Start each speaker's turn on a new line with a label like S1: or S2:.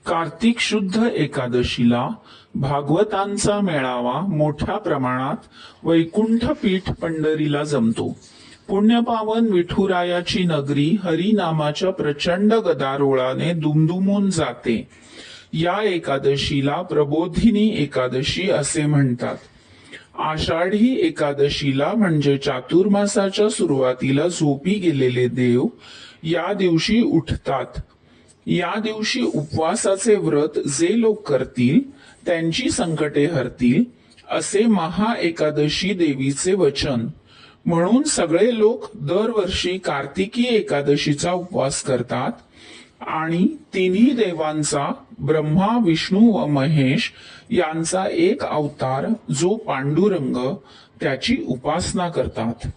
S1: कार्तिक शुद्ध एकादशीला भागवतांचा मेळावा मोठ्या प्रमाणात वैकुंठ पीठ पंढरीला जमतो. पुण्यपावन विठुरायाची नगरी हरिनामाच्या प्रचंड गदारोळाने दुमदुमून जाते. या एकादशीला प्रबोधिनी एकादशी असे म्हणतात. आषाढी एकादशीला म्हणजे चातुर्मासाच्या सुरुवातीला झोपी गेलेले देव या दिवशी उठतात. या दिवशी उपवासाचे व्रत जे लोक करतील त्यांची संकटे हरतील असे महा एकादशी देवीचे वचन. म्हणून सगळे लोक दरवर्षी कार्तिकी एकादशीचा उपवास करतात आणि तिन्ही देवांचा, ब्रह्मा, विष्णू व महेश यांचा एक अवतार जो पांडुरंग, त्याची उपासना करतात.